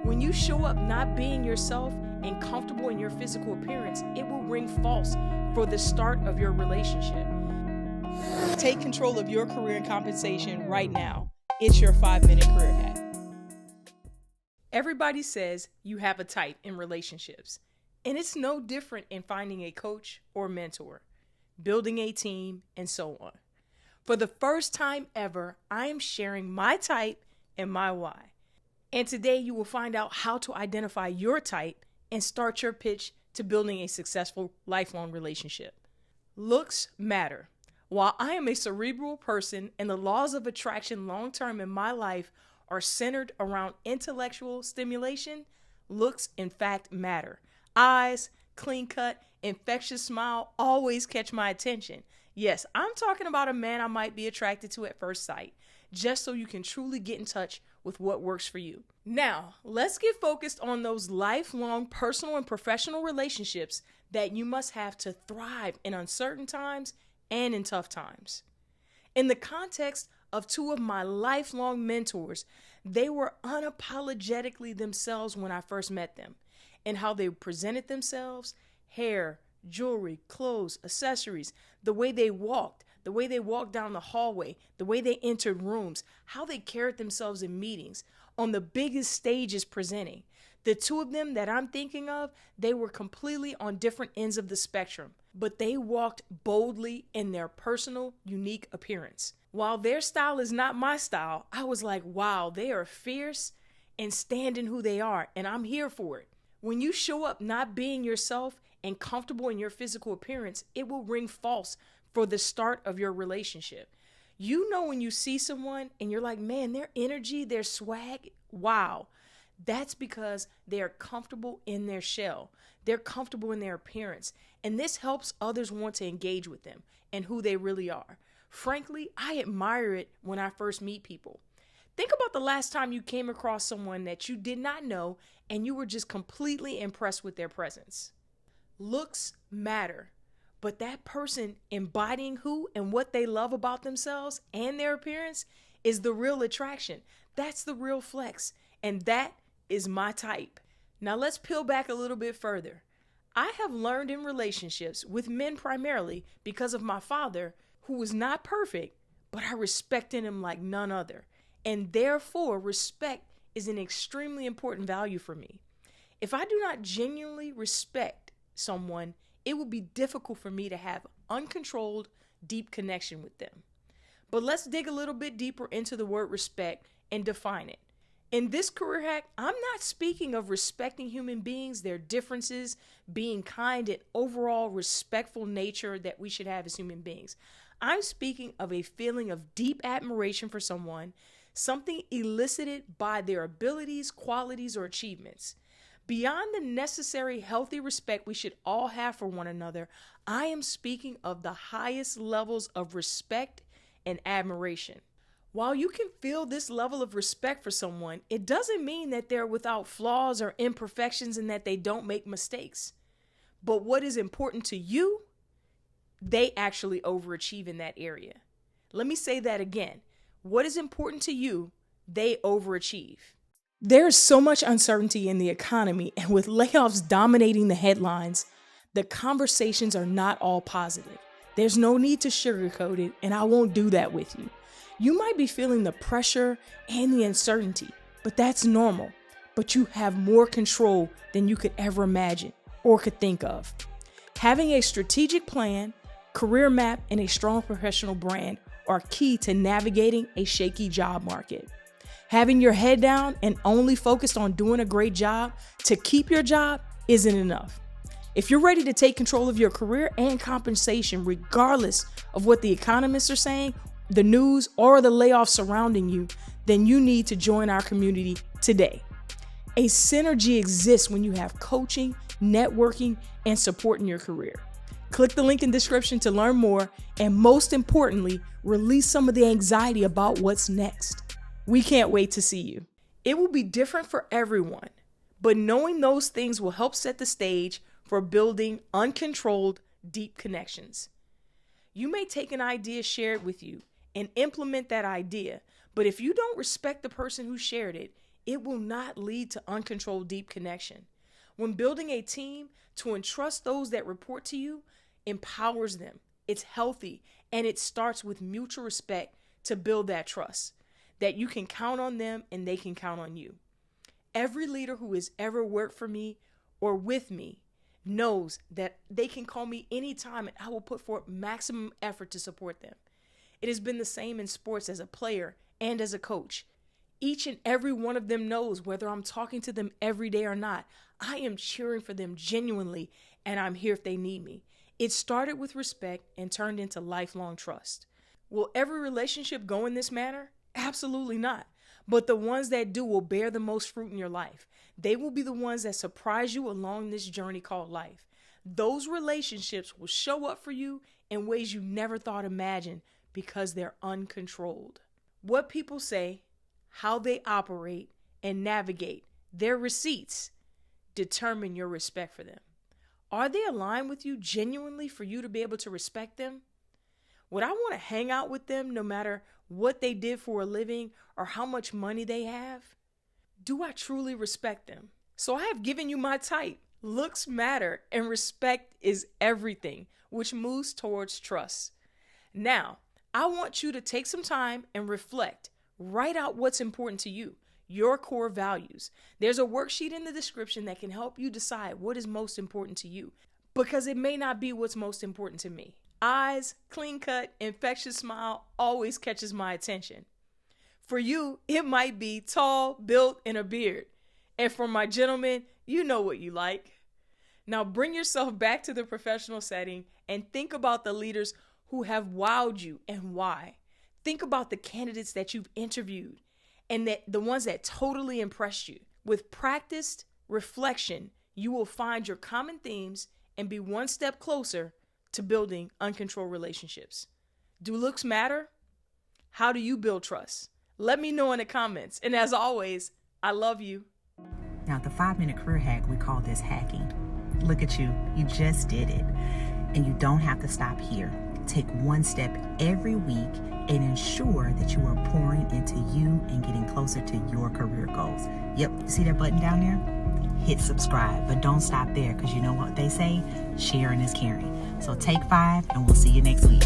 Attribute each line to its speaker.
Speaker 1: When you show up not being yourself and comfortable in your physical appearance, it will ring false for the start of your relationship. Take control of your career and compensation right now. It's your 5-minute career hack. Everybody says you have a type in relationships, and it's no different in finding a coach or mentor, building a team, and so on. For the first time ever, I am sharing my type and my why. And today you will find out how to identify your type and start your pitch to building a successful lifelong relationship. Looks matter. While I am a cerebral person and the laws of attraction long-term in my life are centered around intellectual stimulation, looks in fact matter. Eyes, clean cut, infectious smile always catch my attention. Yes, I'm talking about a man I might be attracted to at first sight, just so you can truly get in touch with what works for you. Now, let's get focused on those lifelong personal and professional relationships that you must have to thrive in uncertain times and in tough times. In the context of two of my lifelong mentors, they were unapologetically themselves when I first met them, and how they presented themselves, hair, jewelry, clothes, accessories, the way they walked down the hallway, the way they entered rooms, how they carried themselves in meetings, on the biggest stages presenting. The two of them that I'm thinking of, they were completely on different ends of the spectrum, but they walked boldly in their personal, unique appearance. While their style is not my style, I was like, wow, they are fierce and stand in who they are, and I'm here for it. When you show up not being yourself and comfortable in your physical appearance, it will ring false for the start of your relationship. You know when you see someone and you're like, man, their energy, their swag, wow. That's because they are comfortable in their shell. They're comfortable in their appearance. And this helps others want to engage with them and who they really are. Frankly, I admire it when I first meet people. Think about the last time you came across someone that you did not know and you were just completely impressed with their presence. Looks matter, but that person embodying who and what they love about themselves and their appearance is the real attraction. That's the real flex, and that is my type. Now let's peel back a little bit further. I have learned in relationships with men primarily because of my father, who was not perfect, but I respected him like none other. And therefore, respect is an extremely important value for me. If I do not genuinely respect someone, it will be difficult for me to have uncontrolled, deep connection with them. But let's dig a little bit deeper into the word respect and define it. In this career hack, I'm not speaking of respecting human beings, their differences, being kind, and overall respectful nature that we should have as human beings. I'm speaking of a feeling of deep admiration for someone, something elicited by their abilities, qualities, or achievements. Beyond the necessary healthy respect we should all have for one another, I am speaking of the highest levels of respect and admiration. While you can feel this level of respect for someone, it doesn't mean that they're without flaws or imperfections and that they don't make mistakes. But what is important to you, they actually overachieve in that area. Let me say that again. What is important to you, they overachieve. There's so much uncertainty in the economy, and with layoffs dominating the headlines, the conversations are not all positive. There's no need to sugarcoat it, and I won't do that with you. You might be feeling the pressure and the uncertainty, but that's normal. But you have more control than you could ever imagine or could think of. Having a strategic plan, career map, and a strong professional brand are key to navigating a shaky job market. Having your head down and only focused on doing a great job to keep your job isn't enough. If you're ready to take control of your career and compensation, regardless of what the economists are saying, the news, or the layoffs surrounding you, then you need to join our community today. A synergy exists when you have coaching, networking, and support in your career. Click the link in the description to learn more, and most importantly, release some of the anxiety about what's next. We can't wait to see you. It will be different for everyone, but knowing those things will help set the stage for building uncontrolled, deep connections. You may take an idea shared with you and implement that idea, but if you don't respect the person who shared it, it will not lead to uncontrolled deep connection. When building a team, to entrust those that report to you empowers them. It's healthy, and it starts with mutual respect to build that trust, that you can count on them and they can count on you. Every leader who has ever worked for me or with me knows that they can call me anytime and I will put forth maximum effort to support them. It has been the same in sports as a player and as a coach. Each and every one of them knows whether I'm talking to them every day or not. I am cheering for them genuinely, and I'm here if they need me. It started with respect and turned into lifelong trust. Will every relationship go in this manner? Absolutely not. But the ones that do will bear the most fruit in your life. They will be the ones that surprise you along this journey called life. Those relationships will show up for you in ways you never thought imagined because they're uncontrolled. What people say, how they operate and navigate their receipts determine your respect for them. Are they aligned with you genuinely for you to be able to respect them? Would I want to hang out with them no matter what they did for a living or how much money they have? Do I truly respect them? So I have given you my type. Looks matter and respect is everything, which moves towards trust. Now, I want you to take some time and reflect. Write out what's important to you, your core values. There's a worksheet in the description that can help you decide what is most important to you, because it may not be what's most important to me. Eyes, clean cut, infectious smile always catches my attention. For you, it might be tall, built, and a beard. And for my gentlemen, you know what you like. Now bring yourself back to the professional setting and think about the leaders who have wowed you and why. Think about the candidates that you've interviewed and the ones that totally impressed you. With practiced reflection, you will find your common themes and be one step closer to building uncontrolled relationships. Do looks matter? How do you build trust? Let me know in the comments. And as always, I love you.
Speaker 2: Now, the 5-minute career hack, we call this hacking. Look at you. You just did it. And you don't have to stop here. Take one step every week and ensure that you are pouring into you and getting closer to your career goals. Yep, you see that button down there? Hit subscribe, but don't stop there, because you know what they say, sharing is caring. So take 5 and we'll see you next week.